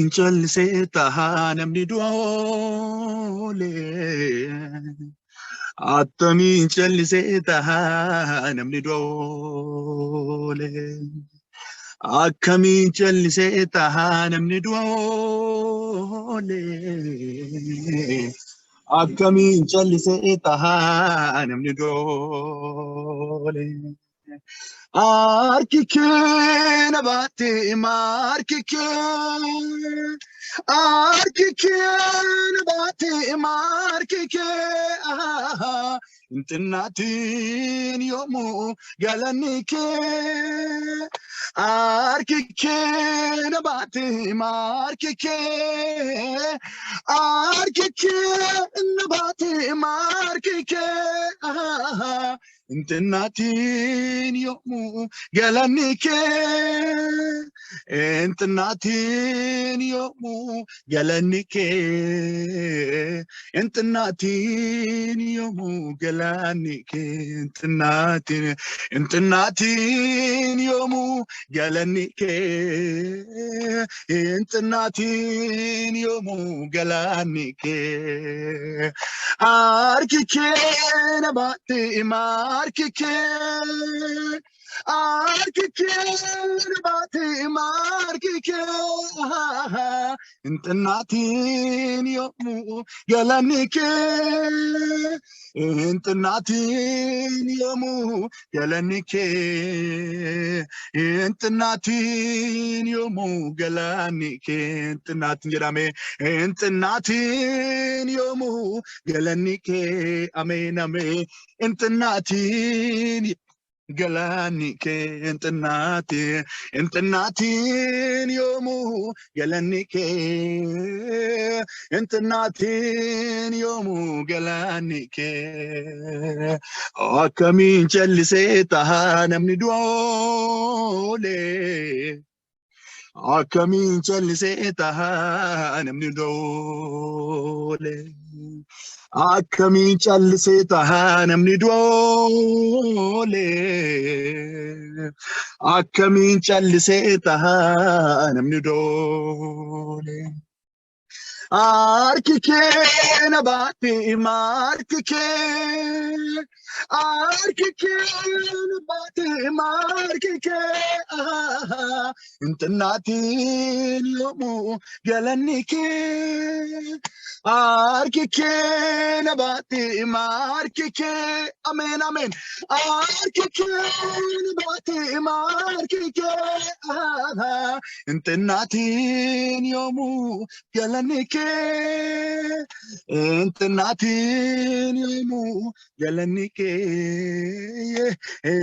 Akkamiin callisee tahaa namni du'a oolee. Akkamiin callisee tahaa namni du'a oolee. Akkamiin callisee tahaa namni du'a oolee. Akkamiin callisee tahaa namni du'a oolee. Harki kee na baatee harki kee na baatee harki kee intinaatiin yoomuu galanni kee harki kee na baatee harki kee na baatee harki kee intinaatiin yoomuu galanni kee intinaatiin yoomuu galanni kee intinaatiin yoomuu galanni kee intinaatiin yoomuu galanni kee intinaatiin yoomuu galanni kee harki kee na baatee harki kee na baatee harki kee intinaatiin yoomuu galanni kee intinaatiin yoomuu galanni kee intinaatiin yoomuu galanni kee intinaatiin jedhame intinaatiin yoomuu galanni kee ameen ameen intinaatiin galanni kee intinaatiin yoomuu galanni kee intinaatiin yoomuu galanni kee akkamiin callisee tahaa namni du'a oolee. Akkamiin callisee tahaa namni du'a oolee. Akkamiin callisee tahaa namni du'a oolee. Akkamiin callisee tahaa namni du'a oolee. Harki kee na baatee harki kee na baatee harki kee intinaatiin yoomuu galanni kee harki kee na baatee harki kee ameen ameen harki kee na baatee harki kee intinaatiin yoomuu galanni kee intinaatiin yoomuu galanni kee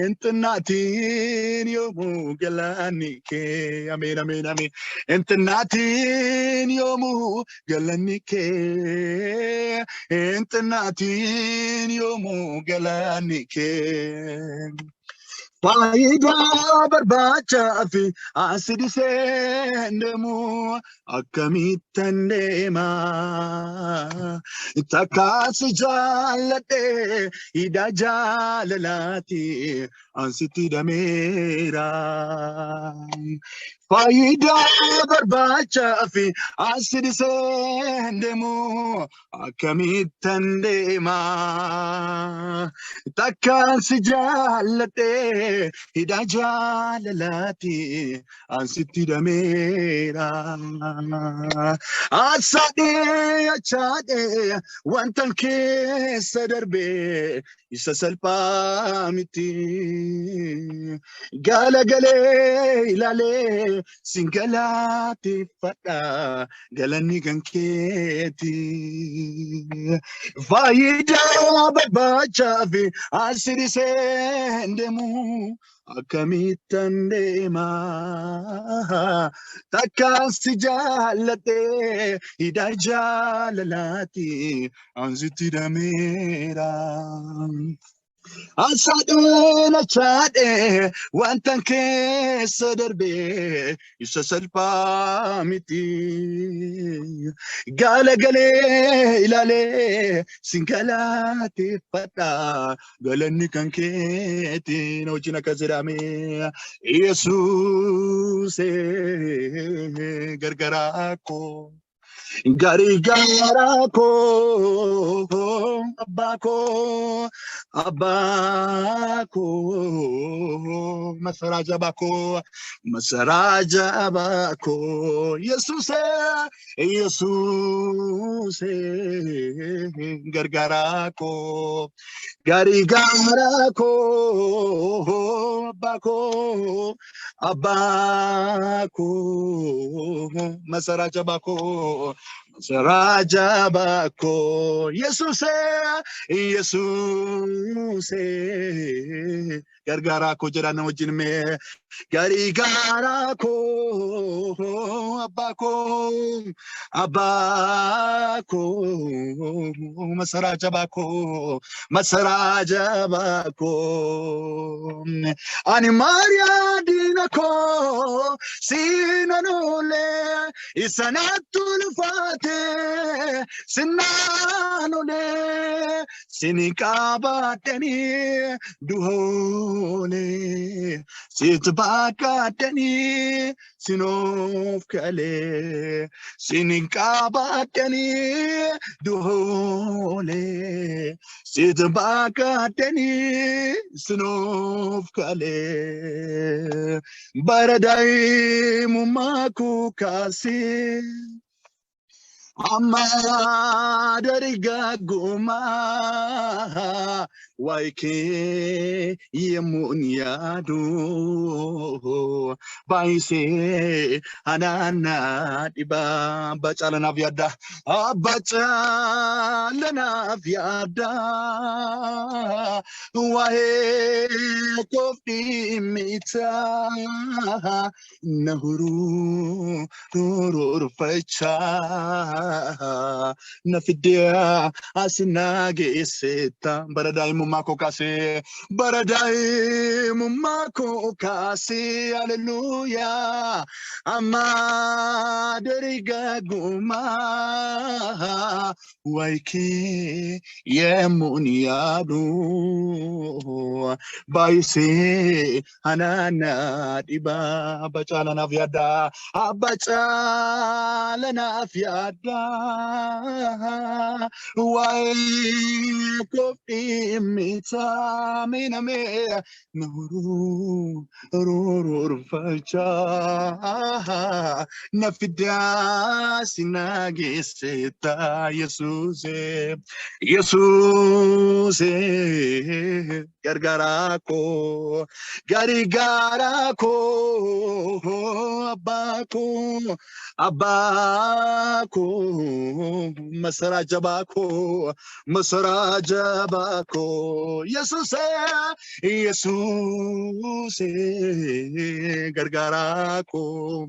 intinaatiin yoomuu galanni kee ameen ameen ameen intinaatiin yoomuu galanni kee intinaatiin yoomuu galanni kee. Faayidaa barbaacha fi asidi seendemu akkamittan deema takkaasi jaalladhe hidha jaalalaati ansitti dameera. Faayidaa barbaacha fi asidi seendemu akkamittan deema takkaasi jaalladhe hidha jaalalaati ansitti dameera. Asaadhee achaadhee wantan keessa darbee isa salphaa miti galagalee ilaalee singalateeffadha galanni kan keeti. Faayidaa barbaacha fi asidi seendemu akkamittan deema takkaasi jaalladhe hidha jaalalaati ansitti dameera. Asadena chade wantan keessa darbe isa salphaa miti galagale ilale singalateeffadha galanni kan keetiin wajjin akka jedhame Yesuus gargaaraa koo gargaara koo abbaa koo masaraa jabaa koo Yesuus gargaara koo gargaara koo abbaa koo masaraa jabaa koo Yesuus gargaara koo jedhaa nama wajjin mee gargaara koo abbaa koo masaraa jabaa koo ani Maariyaa diina koo sinanole isanattu ulfaate sinanole sinikaabaadhani duhoole sitbaakadhani sinoof kale sinikaabaadhani duhoole sitbaakadhani sinoof kale baradai mumaku kasi Amadariga guma waike yemunyadu baise anana diba bacalana viada wae kofti mita nahuru nurur facha nafidia asinage iseta baradai mumako kasi hallelujah amadariga guma waike yemunyadu baise anana diba bacalana viada abacalana viada wae kofti mita miname nuru falcha nafida sinage seta Yesuus gargaara koo abbaa koo masaraa jabaa koo Yesuus gargaara koo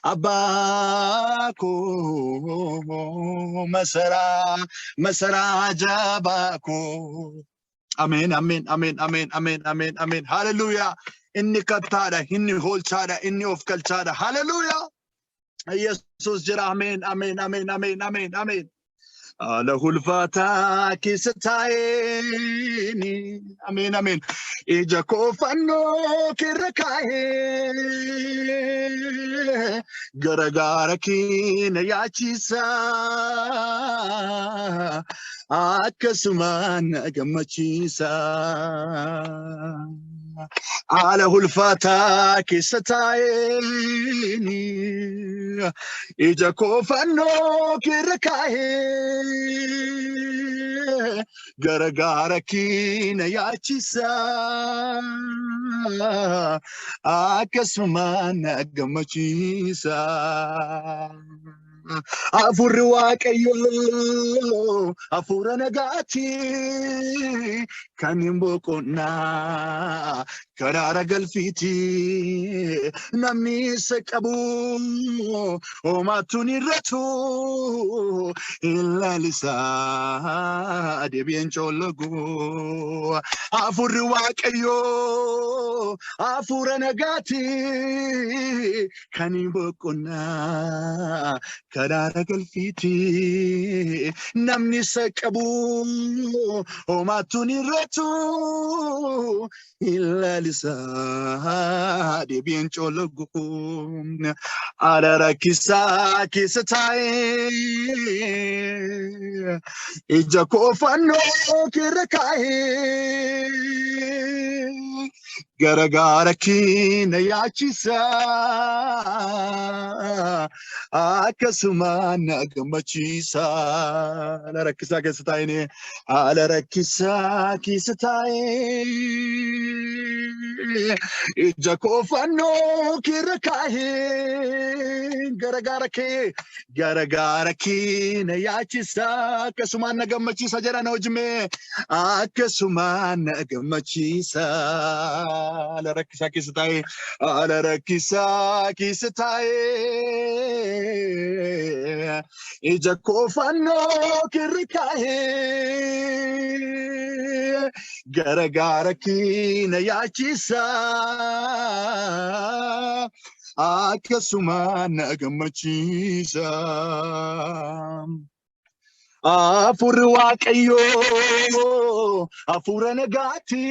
abbaa koo masaraa jabaa koo Amen. Hallelujah. Inni kattaadha, inni hoolchaadha, inni of galchaadha. Hallelujah. Yesus jira. Amen. له الفتا كيستايني امين اجاكو فنو كركاي غرغاركي نياچيسا اكسمان غمچيسا على الفتا كيستايني اجاكو فنو كركاي gargaaraki na yaachisa akkasuma na gammachiisa Afurri waaqayyo afura nagaati kan hin boqonnaa karaara galfiiti namni isa qabu homaatuun irratu ilaalisa deebi'een coolagu afurri waaqayyo afura nagaati kan hin boqonnaa karaara galfiiti namni isa qabu homaatuun irratu ilaalisa deebi'een coolagu arara keessa taa'ee ija koo fannoo keerra kaa'ee garagaara keenya yaachisa akkasuma na gammachiisa ala rakkisaa keessa taa'ee ala rakkisaa keessa taa'ee ija koo fannoo keerra kaa'ee garagaara keenya yaachisa akkasuma na gammachiisa jedha na hojime akkasuma na gammachiisa ala rakkisaa keessa taa'ee ala rakkisaa keessa taa'ee ija koo fannoo keerra kaa'ee garagaara keenya yaachisa akkasuma na gammachiisa afurri waaqayyo afura nagaati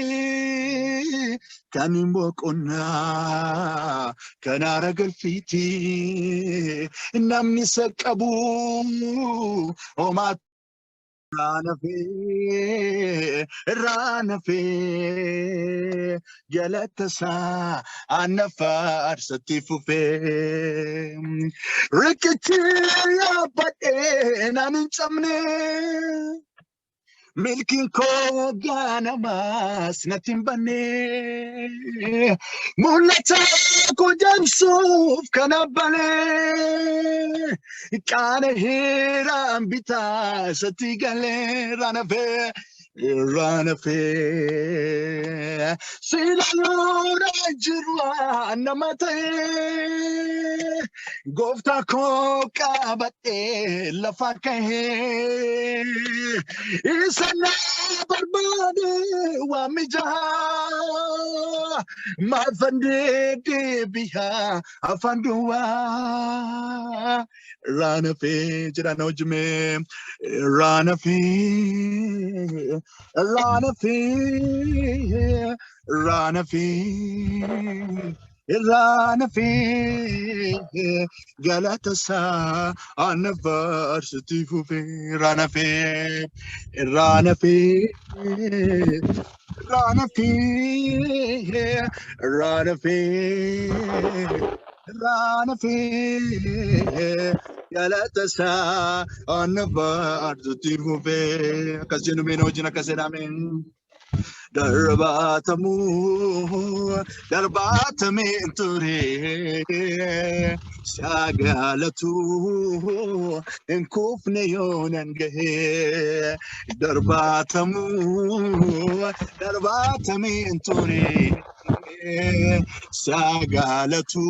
kan hin boqonnaa karaara galfiiti namni isa qabu homaatu Ranafee galatasa anafaarsatti fufee rikichi yaabadhee naan hin cabne milkiin koo gaanamas natti hin banne mul'ata koo jaamsuuf kan abbalee qaana heeraan bitaa isatti galee Ranafee silaluudha jirwa nama ta'ee gooftaa koo qabadhee lafa kahee isa na barbaade waan mijaa maafandee deebi'aa afaan duwwaa Ranafee jedha na hojime Ranafee galatasa anafaarsatti fufee Ranafee galatasa anafaarsatti fufee akkas jennu mee wajjin akkas jedhamen darbatamee ture sagaalatu hin kufne yoonan gahee darbatamee ture sagaalatu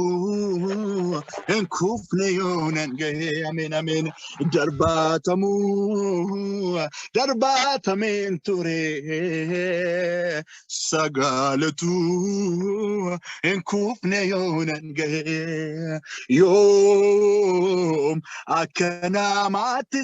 hin kufne yoonan gahee amen amen darbatamee ture sagaalatu hin kufne yoonan gahee yoom akka namaatti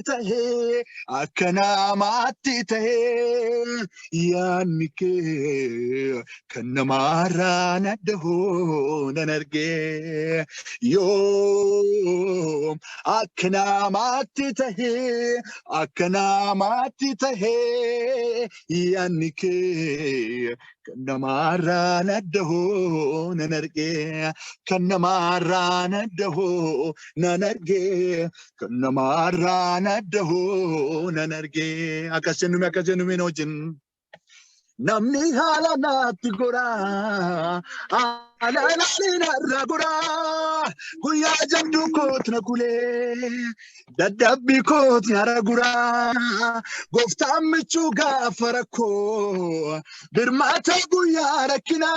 tahee yaanni kee kan namaarraa naddahoo nan argee yoom akka namaatti tahee yaanni kee kan namaarraa naddahoo nan argee kan namaarraa naddahoo nan argee akkas jennume wajjin namni haala naatti goraa haala naatti narra goraa Guya jamdu kot na kule dadabbi kot nyara gura gofta michu gafarako birmata guya rakina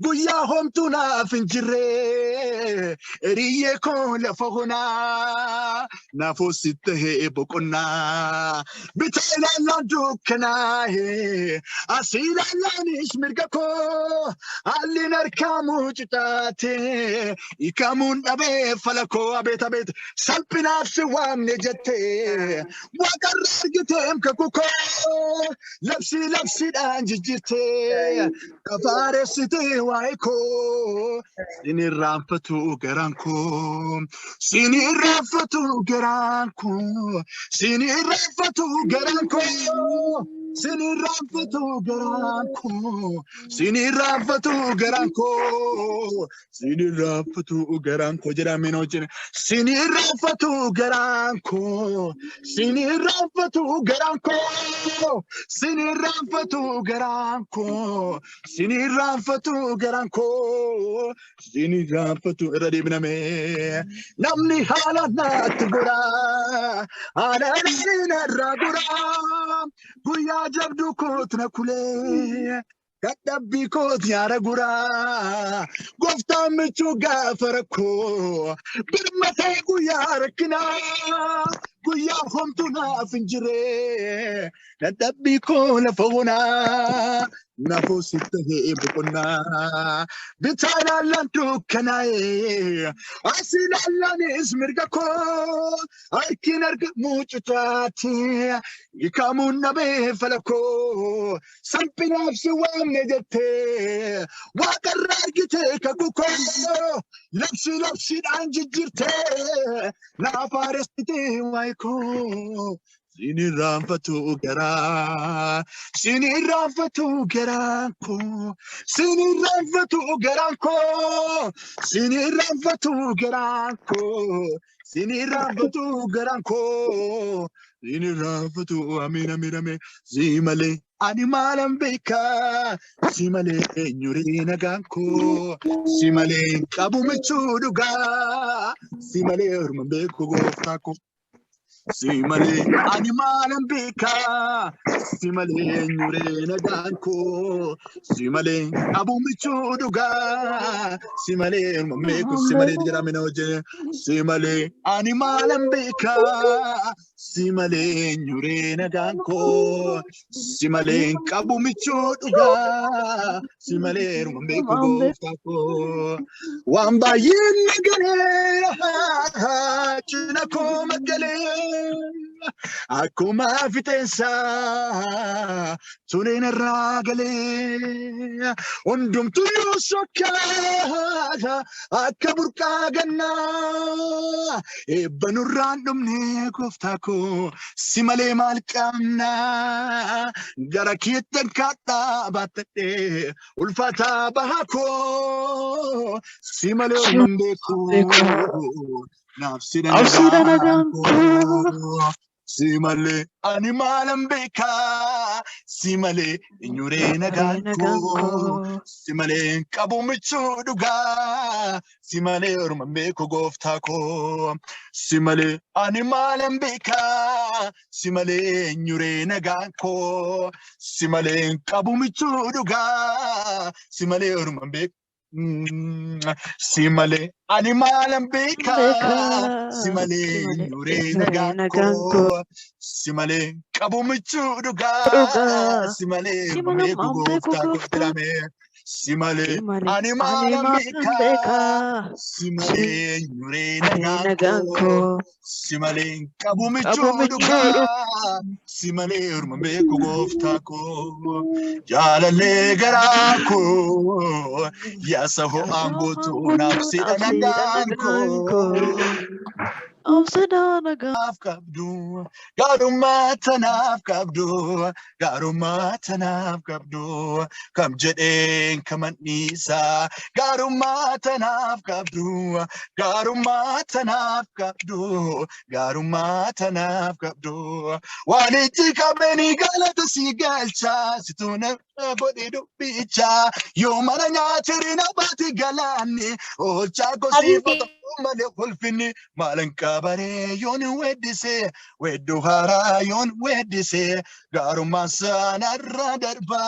guya homtuna finjire eriye ko lafona nafositte bokonna bitela landukana asila lanish mirgako allin arkamu chitati ikamun abe falako abet abet salpinaf siwam nejete wakargitem kakuko lapsi danjijite kafaresite waiko sinirafatu garanko sinirafatu garanko sinirafatu garanko sinirafatu garanko sinirafatu garanko sinirafatu garanko jeraminojin sinirafatu garanko sinirafatu garanko sinirafatu garanko sinirafatu garanko sinirafatu radibname namni halanat gura anarina ragura guya jabdu kotna kule kadabbi kot yara gura gofta michu gafarako birmata guya rakina guya homtuna finjire kadabbi ko lafona nafositte bukonna bitana lantu kanaye asila lanis mirgako arkinar muchutati ikamun nabe falako sampinaf siwam nejete wakaragite kakuko lapsi anjijirte nafarestite waiko sinirafatu gara sinirafatu garanko sinirafatu garanko sinirafatu garanko sinirafatu garanko sinirafatu amin zimale animalam beka simale nyurina ganko simale kabumichuduga simale urmambe kugofako simale animalam beka simale nyurena ganko simale abumichuduga simale mameku simale diraminoje simale animalam beka simale nyurena ganko simale abumichuduga simale mameku gofako wamba yinagale chinako magale akuma fitensa tunena ragale undum tuyo soka akaburka ganna ebanurandum ne koftako simale malkamna garakitten katta batte ulfata bahako simale mambeko nafsida naganko simale animalam beka simale nyurena ganko simale kabumichuduga simale urmambeko goftako simale animalam beka simale nyurena ganko simale kabumichuduga simale urmambeko simale animalam beka simale nyurena ganko simale kabumichuduga simale meko goftako drame simale animalam beka simale nyurena ganko simale kabumichuduga simale meko goftako jalale garako yasaho ambotu nafsida naganko Obsadanaga. kabdu garummaa tanaaf kabdu garummaa tanaaf kabdu kam jedheen kamanisa garummaa tanaaf kabdu garummaa tanaaf kabdu garummaa tanaaf kabdu walitti qabanii galata si galcha situna godhe dubbicha yoo mana nyaatiri na baati galaanni olchaa gosiifata male kolfinni malan kabare yon wedise weddu hara yon wedise garummaa sana radarba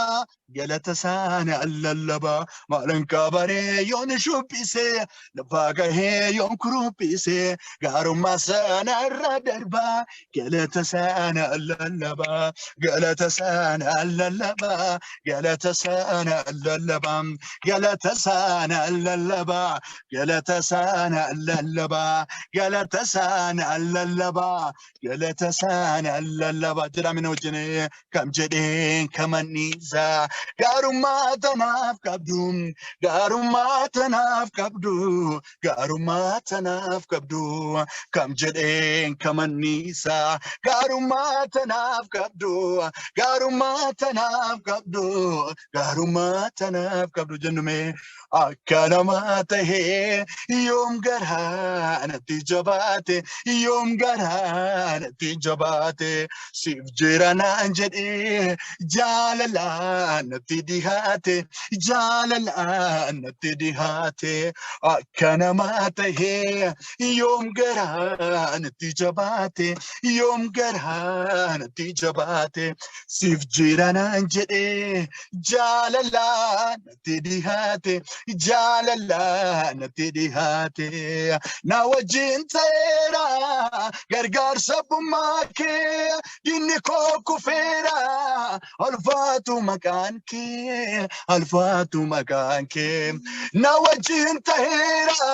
galata sana allallaba malan kabare yon shubbise lafaga he yon kurupise garummaa sana radarba galata sana allallaba galata sana allallaba galata sana allallaba galata sana allallaba galata sana allallaba galata sana allallaba galata sana allallaba jedhamina wajjine kam jedheen kamanisa garummaa tanaaf kabdu garummaa tanaaf kabdu garummaa tanaaf kabdu kam jedheen kamanisa garummaa tanaaf kabdu garummaa tanaaf kabdu garummaa tanaaf kabdu jennume akka namaa tahee yoom garaanatti jabaate yoom garaanatti jabaate siif jiranaan jedhee jaalalaan natti dhihaate jaalalaan natti dhihaate akka namaa tahee yoom garaanatti jabaate yoom garaanatti jabaate siif jiranaan jedhee jaalalaan natti dhihaate jaalalaan natti dhihaate na wajjin ta'eera gargaarsa bummaa kee dinni koo kufeera alfaatu maqaan kee alfaatu maqaan kee na wajjin ta'eera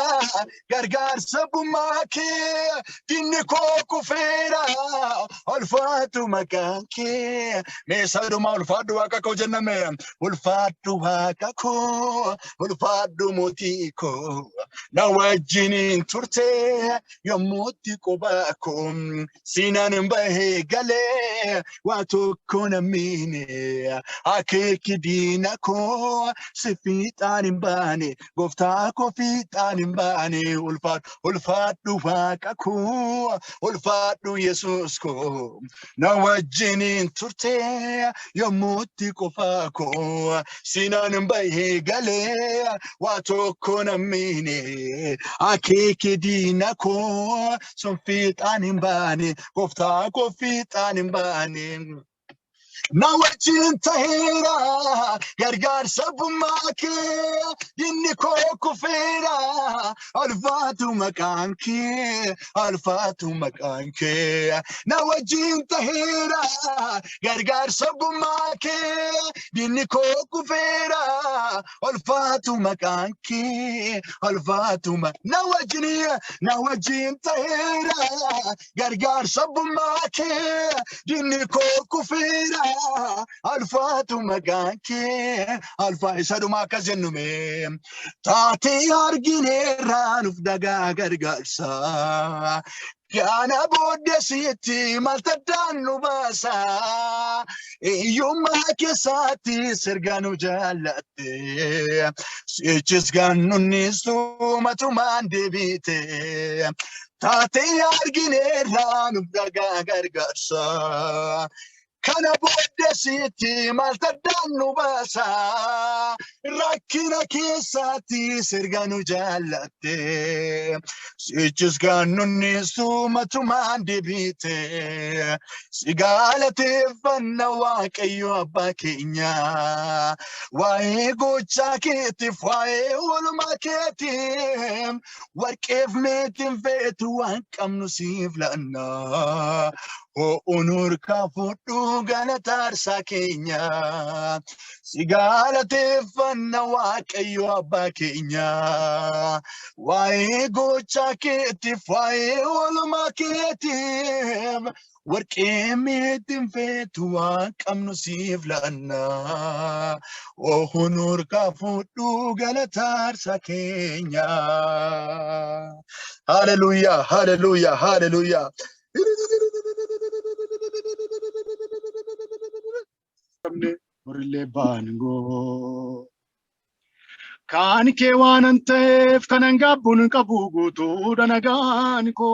gargaarsa bummaa kee dinni koo kufeera alfaatu maqaan kee meesaduma ulfaadhu waaqa koo jenname ulfaadhu waaqa koo ulfaadhu mootii koo na wajjiniin turte yommuutti qubaa koo siinaan bahee galee waa tokko namine akeeki diina koo si fiixaan hin baane gooftaa koo fiixaan hin baane ulfaadhu waaqa koo ulfaadhu yesuus koo na wajjiniin turte yommuutti qofaa koo siinaan bahee galee waa tokko namine akeeki diina koo sun fiixaan hin baane gooftaa koo fiixaan hin baane na wajjin ta'eera gargaarsa bummaa kee dinni koo kufeera alfaatu maqaan kee alfaatu maqaan kee na wajjin ta'eera gargaarsa bummaa kee dinni koo kufeera alfaatu maqaan kee alfaatu na wajjin ta'eera gargaarsa bummaa kee dinni koo kufeera alfaatu maqaan kee alfaa isa dhumaa akkas jennume taatee argineerra nuuf dagaa gargaarsa kana booddesitti maltaddaan nu baasa iyyummaa keessaatti sirga nu jaallatte sichis gannunnistu matumaan deebite taatee argineerra nuuf dagaa gargaarsa kana booddesitti maltaddaan nu baasa rakkina keessaatti sirga nu jaallatte sichis gannunnistu matumaan deebite si galateeffanna waaqayyo abbaa keenya waa'ee gochaa keetiif waa'ee oolmaa keetiif warqeef meetiin feetu waan qabnu siif laanna onur kafudhu galataarsa keenya si galateeffanna waaqayyo abbaa keenya waa'ee gochaa keetiif waa'ee oolmaa keetiif warqee meetiin feetu waan qabnu siif laanna onur kafudhu galataarsa keenya Hallelujah, hallelujah, hallelujah. Kan ke wanantef kananga bunka bugutu danagan ko.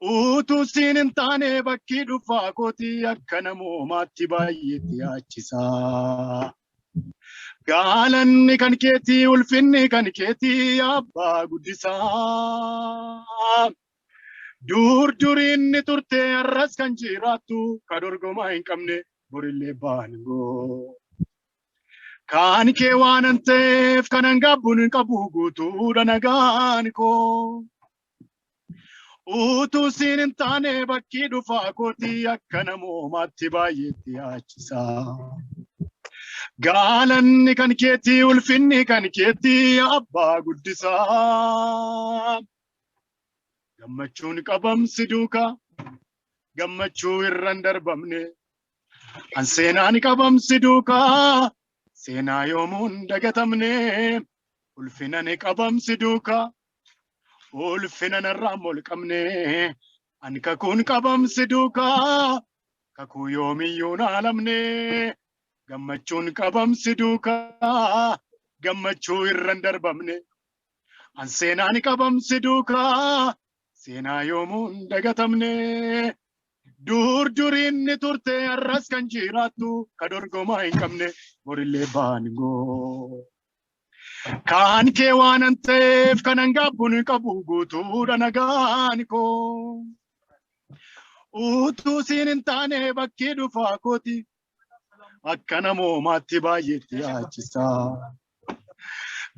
Utu sinin tane bakki dhufa koti akkana moomaatti baay'eetti yaachisa. Gaalanni kan keetii ulfinni kan keetii abbaa guddisaa. Duriinni turte arras kan jiraattu ka dorgomaa hin qabne borillee baangoo. Kan kee waan ta'eef kanan gabbuun qabu guutuudha nagaan koo. Utuu siin hin taane bakki dhufaa kootii akka namoomaatti baay'eetti yaachisa. Gaalanni kan keetii ulfinni kan keetii abbaa guddisaa. Gammachuun qabamsi duukaa gammachuu irraan darbamne. An seenaan qabamsi duukaa seenaa yoomuun dagatamne. Ulfinan qabamsi duukaa ulfinan irraan molqamne. An kakuun qabamsi duukaa kakuu yoomiyyuu naalamne. Gammachuun qabamsi duukaa gammachuu irraan darbamne. An seenaan qabamsi duukaa seenaa yoomuun dagatamne. Duriinni turte arras kan jiraattu ka dorgomaa hin qabne borillee baangoo. Kan kee waan ta'eef kanan gabbuun qabu guutuudha nagaan koo. Utuu siin hin taane bakki dhufaa kooti akka namoomaatti baay'eetti yaachisa.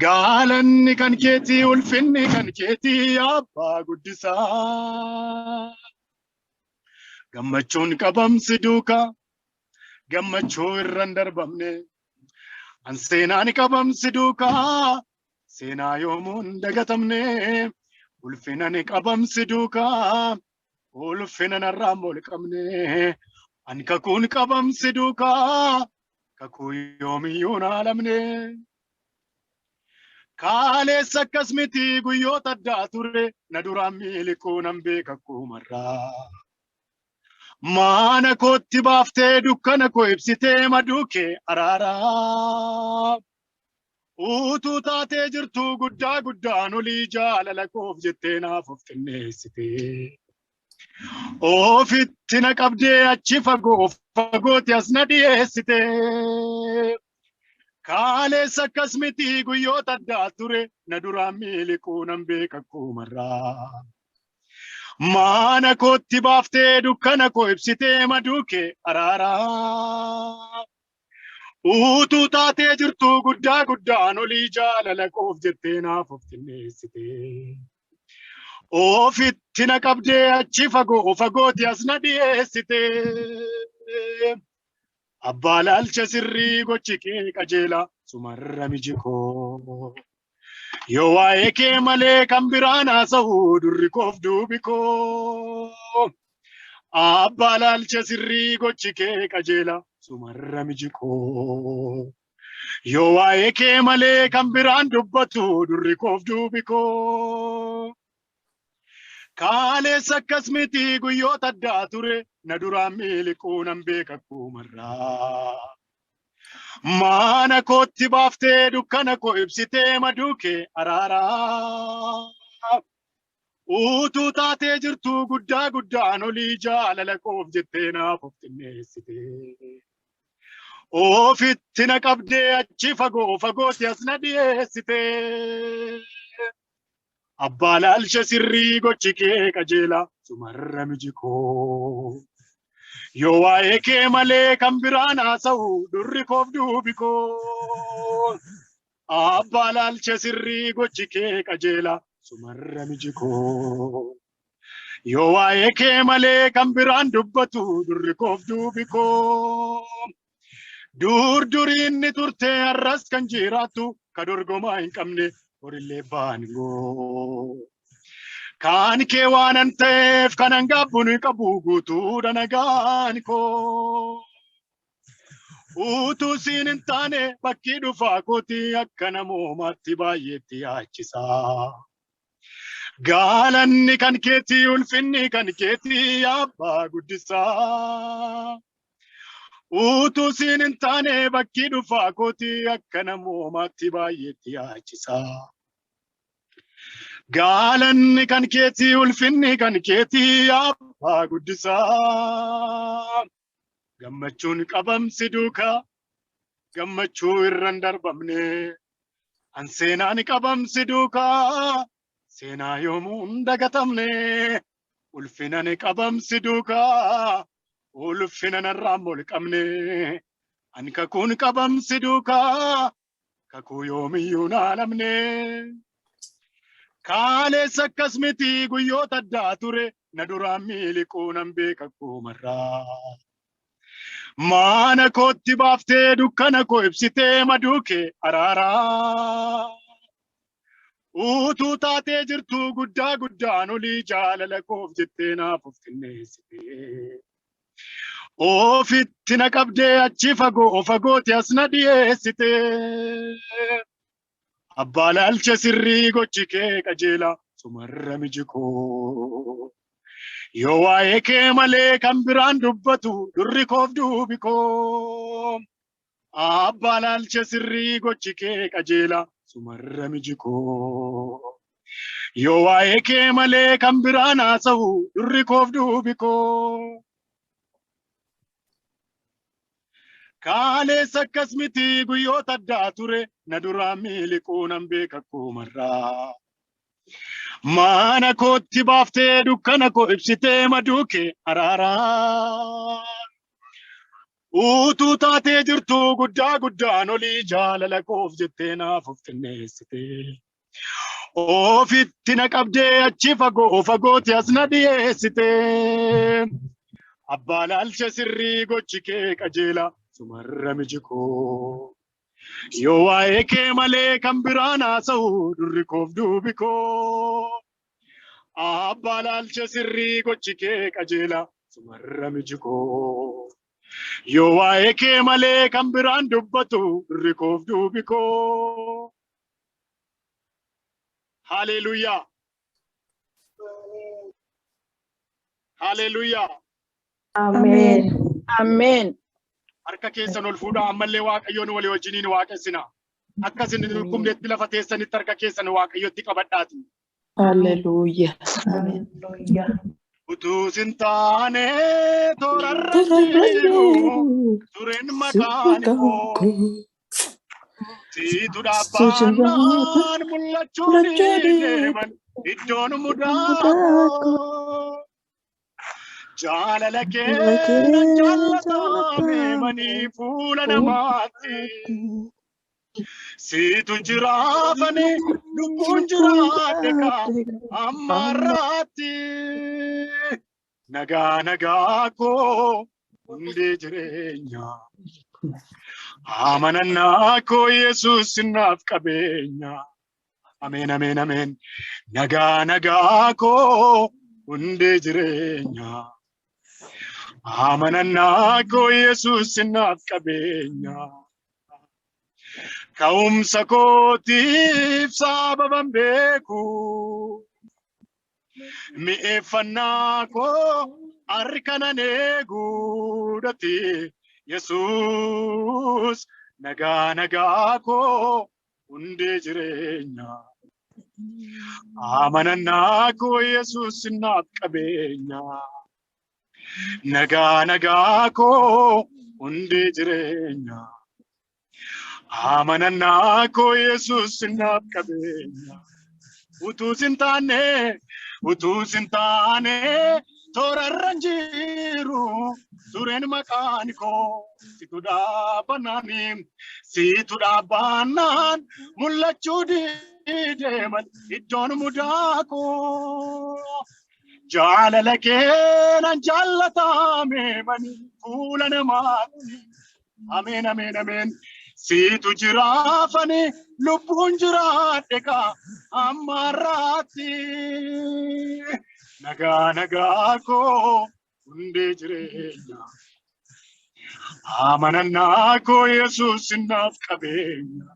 Gaalanni kan keetii ulfinni kan keetii abbaa guddisaa. Gammachuun qabamsi duukaa gammachuu irraan darbamne. An seenaan qabamsi duukaa seenaa yoomuun dagatamne. Ulfinan qabamsi duukaa ulfinan irraan molqamne. An kakuun qabamsi duukaa kakuu yoomiyyuu naalamne. Kaaleessa akkas miti guyyoota addaa ture na duraan miliquu nan beeka kuumarraa. Mana kootti baaftee dukkana koo ibsitee maduu kee araaraa. Utuu taatee jirtu guddaa guddaan olii jaalala koof jettee naaf of qinneessite. Ofitti na qabdee achi fagooti as na dhiyeessite. Kaaleessa akkas miti guyyoota addaa ture na duraan miliquu nan beeka kuumarraa. Mana kootti baaftee dukkana koo ibsitee maduu kee araaraa. Utuu taatee jirtu guddaa guddaan olii jaalala koof jettee naaf of qinneessite. Ofitti na qabdee achi fagooti as na dhiyeessite. Abbaa laalcha sirrii gochi kee qajeelaa sumarra miji koo. Yoo waa'ee kee malee kan biraan haasa'u durri koof duubi koo. Abbaa laalcha sirrii gochi kee qajeelaa sumarra miji koo. Yoo waa'ee kee malee kan biraan dubbatu durri koof duubi koo. Kaaleessa akkas miti guyyoota addaa ture na duraan miliquu nan beeka kuumarraa. Mana kootti baaftee dukkana koo ibsitee maduu kee araaraa. Utuu taatee jirtu guddaa guddaan olii jaalala koof jettee naaf of qinneessite. Ofitti na qabdee achi fagooti as na dhiyeessite. Abbaa laalcha sirrii gochi kee qajeelaa sumarra miji koo. Yoo waa'ee kee malee kan biraan haasa'u durri koof duubi koo. Abbaa laalcha sirrii gochi kee qajeelaa sumarra miji koo. Yoo waa'ee kee malee kan biraan dubbatu durri koof duubi koo. Duriinni turte arras kan jiraattu ka dorgomaa hin qabne borillee baangoo. Kan kee waan ta'eef kanan gabbuun qabu guutuudha nagaan koo. Utuu siin hin taane bakki dhufaa kootii akka namoomaatti baay'eetti yaachisa. Gaalanni kan keetii ulfinni kan keetii abbaa guddisaa. Utuu siin hin taane bakki dhufaa kootii akka namoomaatti baay'eetti yaachisaa. Gaalanni kan keetii ulfinni kan keetii abbaa guddisaa. Gammachuun qabamsi duukaa gammachuu irraan darbamne. Anseenaan qabamsi duukaa seenaa yoomuu hin dagatamne. Ulfinaan qabamsi duukaa ulfina narraan molqamne. An kakuun qabamsi duukaa kakuu yoomiyyuu naalamne. Kaaleessa akkas miti guyyoota addaa ture na duraan miliquu nan beeka koomarraa. Mana kootti baaftee dukkana koo ibsitee maduukee araaraa. Utuu taatee jirtu guddaa guddaan olii jaalala koof jettee naaf of xinneessitee. Ofitti na qabdee achi fagoo fagooti as na dhiyeessitee. Abbaa laalcha sirrii gochi kee qajeelaa sumarra miji koo. Yoo waa'ee kee malee kan biraan dubbatu durri koof duubi koo. Abbaa laalcha sirrii gochi kee qajeelaa sumarra miji koo. Yoo waa'ee kee malee kan biraan haasa'u durri koof duubi koo. Kaaleessa akkas miti guyyoota addaa ture na duraan miliquu nan beeka koomarraa. Mana kootti baaftee dukkana koo ibsitee maduukee araaraa. Utuu taatee jirtu guddaa guddaan olii jaalala koof jettee naaf of xinneessitee. Ofitti na qabdee achi fagoo fagooti as na dhiyeessitee. Abbaa laalcha sirrii gochi kee qajeelaa sumarra miji koo. Yoo waa'ee kee malee kan biraan haasa'u durri koof duubi koo. Abbaa laalcha sirrii gochi kee qajeelaa sumarra miji koo. Yoo waa'ee kee malee kan biraan dubbatu durri koof duubi koo. Haleluuyaa. Haleluuyaa. Ameen. Ameen. Harka keessan ol fuudhaa ammallee Waaqayyoon walii wajjiniin waaqessinaa. Akka isin dhukkubnetti lafa teessanitti harka keessan Waaqayyotti qabadhaati. Haleluuyaa. Utuu sin taane toorarra jiru tureen maqaan koo. Siitu dhaabbannaan mul'achuu deeman iddoon mudaa koo. Jaalala keenya jaalatame manii fuula namaatti. Siitu jiraafani lubbuun jiraadhe ammarraatti. Nagaa nagaa koo hundee jireenya. Amanannaa koo Yesuus naaf qabeenya. Ameen ameen ameen. Nagaa nagaa koo hundee jireenya. Amanannaa koo Yesuus naaf qabeenya. Ka'umsa kootiif sababan beeku. Mi'eeffannaa koo harkanan eeguudhati. Yesuus nagaa nagaa koo hundee jireenya. Amanannaa koo Yesuus naaf qabeenya. Nagaa nagaa koo hundee jireenya. Amanannaa koo Yesuus naaf qabeenya. Utuu sin taane toorarran jiru tureen maqaan koo. Siitu dhaabbannaan mul'achuu deeman iddoon mudaa koo. Jaalala keenan jaallatame manii fuula namaatti. Ameen ameen ameen. Siitu jiraafani lubbuun jiraadhe ammarraatti. Nagaa nagaa koo hundee jireenya. Amanannaa koo Yesuus naaf qabeenya.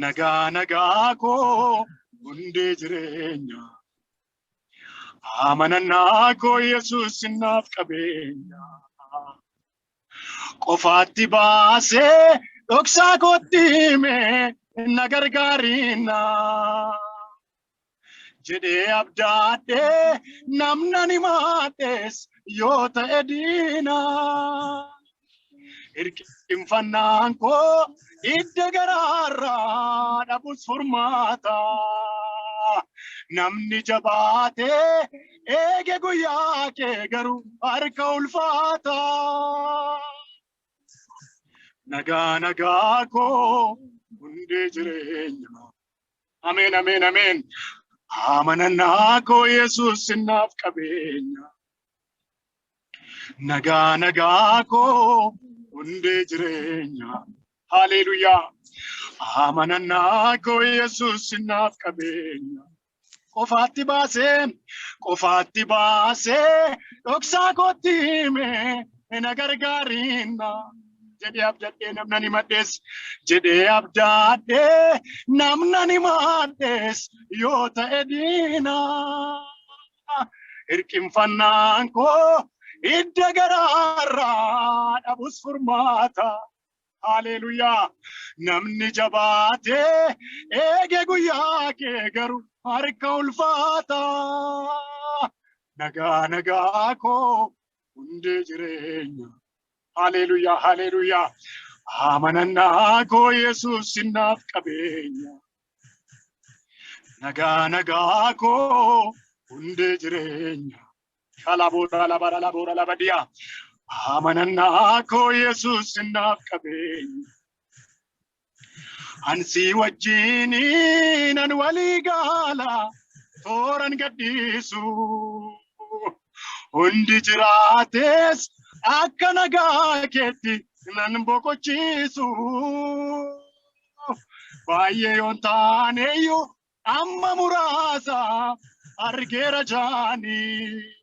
Nagaa nagaa koo hundee jireenya. Amanannaa koo Yesuus naaf qabeenya. Qofaatti baasee dhoksaa kootti himee na gargaarina. Jedhee abdaadhee namna ni maadhees yoo ta'e diina. Hirqinfannaan koo hidda garaarraa dhabus furmaata. Namni jabaatee eege guyyaa kee garuu harka ulfaata. Nagaa nagaa koo hundee jireenya. Ameen ameen ameen. Amanannaa koo Yesuus naaf qabeenya. Nagaa nagaa koo hundee jireenya. Haleluyaa. Amanannaa koo Yesuus naaf qabeenya. Qofaatti baasee dhoksaa kootti himee na gargaarina. Jedhee abdaadhee namna ni maddees. Jedhee abdaadhee namna ni maddees yoo ta'e diina. Hirqinfannaan koo hidda garaarraa dhabus furmaata. Haleluyaa. Namni jabaatee eege guyyaa kee garuu harka ulfaata. Nagaa nagaa koo hundee jireenya. Haleluyaa haleluyaa. Amanannaa koo Yesuus naaf qabeenya. Nagaa nagaa koo hundee jireenya. Shalaboora labadiyaa. Amanannaa koo Yesuus naaf qabeenya. Ansi wajjiniinan walii gaala tooran gadhiisu. Hundi jiraates akka nagaa keetti nan boqochiisu. Baay'ee yoon taaneyyuu amma muraasa argeera jaanii.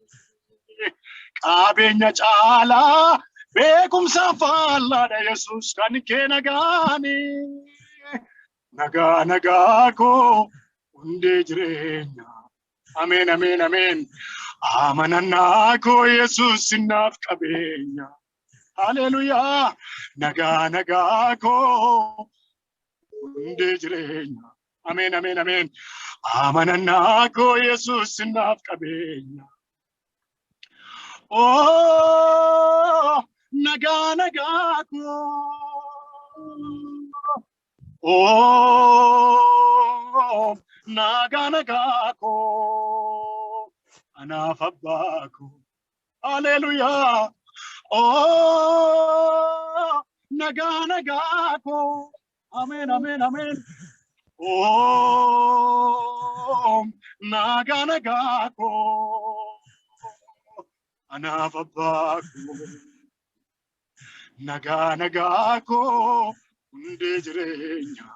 Qabeenya caalaa beekumsa faallaadha Yesuus kan kee nagaani. Nagaa nagaa koo hundee jireenya. Ameen ameen ameen. Amanannaa koo Yesuus naaf qabeenya. Haleluyaa. Nagaa nagaa koo hundee jireenya. Ameen ameen ameen. Amanannaa koo Yesuus naaf qabeenya. Oh, nagaa nagaa koo. Oh, nagaa nagaa koo. Anaaf abbaa koo. Haleluyaa. Oh, nagaa nagaa koo. Ameen ameen ameen. Oh, nagaa nagaa koo. Anaaf abbaa koo. Nagaa nagaa koo hundee jireenya.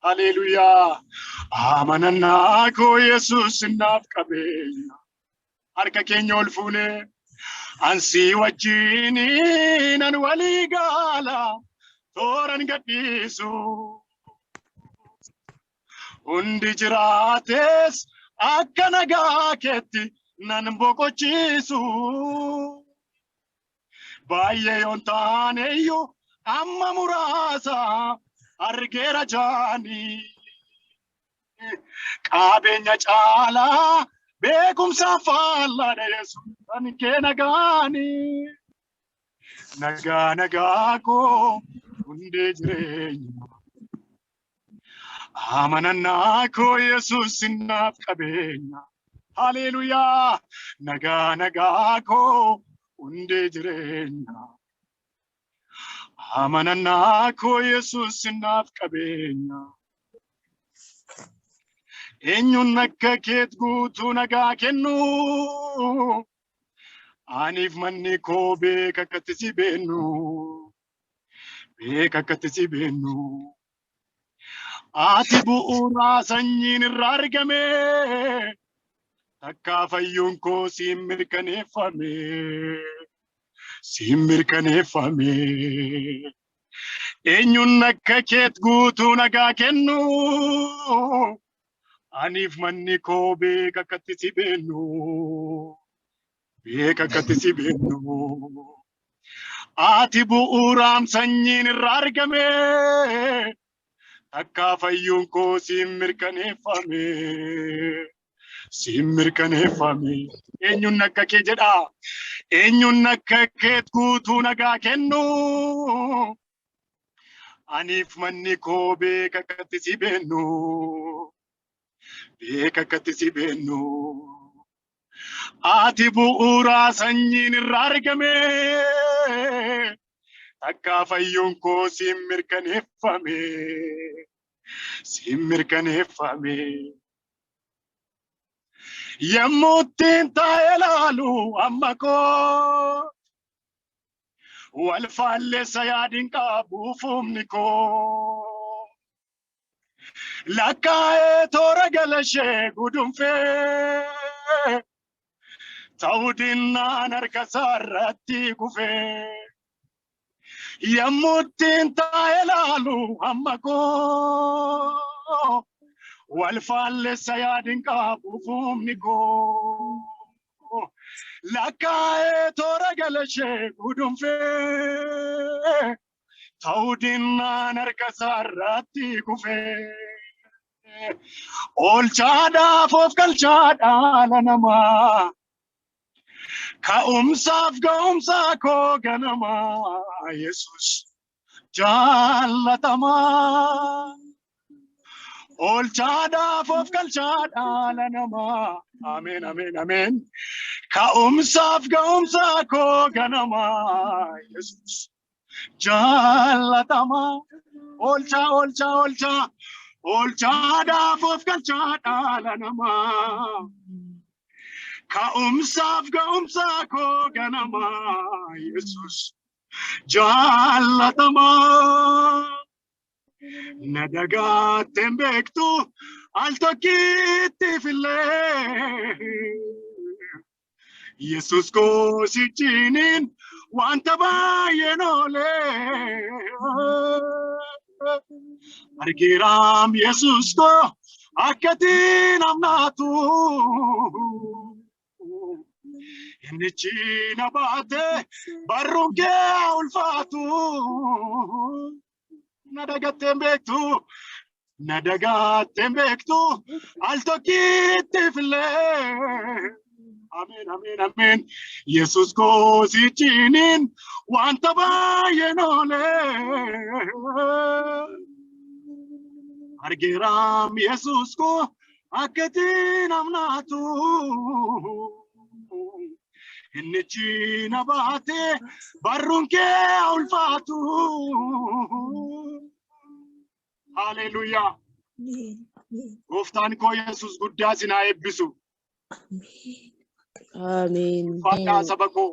Haleluyaa. Amanannaa koo Yesuus naaf qabeenya. Harka keenya ol fuunee ansi wajjiniinan walii gaala tooran gadhiisu. Hundi jiraates akka nagaa keetti nan boqochiisu. Baay'ee yoon taaneyyuu amma muraasa argeera jaanii. Qabeenya caalaa beekumsa faallaadha Yesuus kan kee nagaani. Nagaa nagaa koo hundee jireenya. Amanannaa koo Yesuus naaf qabeenya. Haleluyaa. Nagaa nagaa koo hundee jireenya. Amanannaa koo Yesuus naaf qabeenya. Eenyuun akka keet guutuu nagaa kennu. Aniif manni koo beeka akkatti si beennu. Beeka akkatti si beennu. Ati bu'uuraa sanyiin irraa argame. Takkaa fayyuun koo siin mirkaneeffame. Siin mirkaneeffame. Eenyuun akka keet guutuu nagaa kennu. Aniif manni koo beeka akkatti si beennu. Beeka akkatti si beennu. Ati bu'uuraam sanyiin irraa argame. Takka fayyuun koo siin mirkaneeffame. Siin mirkaneeffame. Eenyuun akka kee jedha. Eenyuun akka keet guutuu nagaa kennu. Aniif manni koo beeka akkatti si beennu. Beeka akkatti si beennu. Ati bu'uuraa sanyiin irraa argame. Takka fayyuun koo siin mirkaneeffame. Siin mirkaneeffame. Yemmuu ittiin taa'ee ilaalu amma koo. Wal faalleessa yaadiin qabu fuumni koo. Lakkaa'ee toora galashee gudunfee. Ta'uu dinnaan harka isaarratti kufee. Yemmuu ittiin taa'ee ilaalu amma koo. Wal faalleessa yaadiin qabu fuumni koo. Lakkaa'ee toora galashee gudunfee. Ta'uu dinnaan harka isaarratti kufee. Oolchaadhaaf of galchaadhaa dhala namaa. Ka'umsaaf ga'umsaa koo ganamaa. Yesus jaallatamaa. Oolchaadhaaf of galchaadhaa dhala namaa. Ameen, ameen, ameen. Ka'umsaaf ga'umsaa koo ganamaa. Yesus jaallatamaa. Oolchaa, oolchaa, oolchaa. Oolchaadhaaf of galchaadhaa dhala namaa. Ka'umsaaf ga'umsaa koo ganamaa. Yesus jaallatamaa. Na dagaatteen beektu al tokkittiif illee. Yesus koo sichiniin wanta baay'een oolee. Argeeraam Yesus koo akkatiin amnaatu. Inni ciina baatee barruun kee ulfaatu. Na dagaatteen beektu. Na dagaatteen beektu al tokkittiif illee. Ameen, ameen, ameen. Yesus koo sichiniin wanta baay'een oolee. Argeeraam Yesus koo akkatiin amnaatu. Inni ciina baatee barruun kee ulfaatu. Hallelujah. Gooftaan koo Yesus guddaa sinaa eebbisu. Ameen. Faadaa saba koo.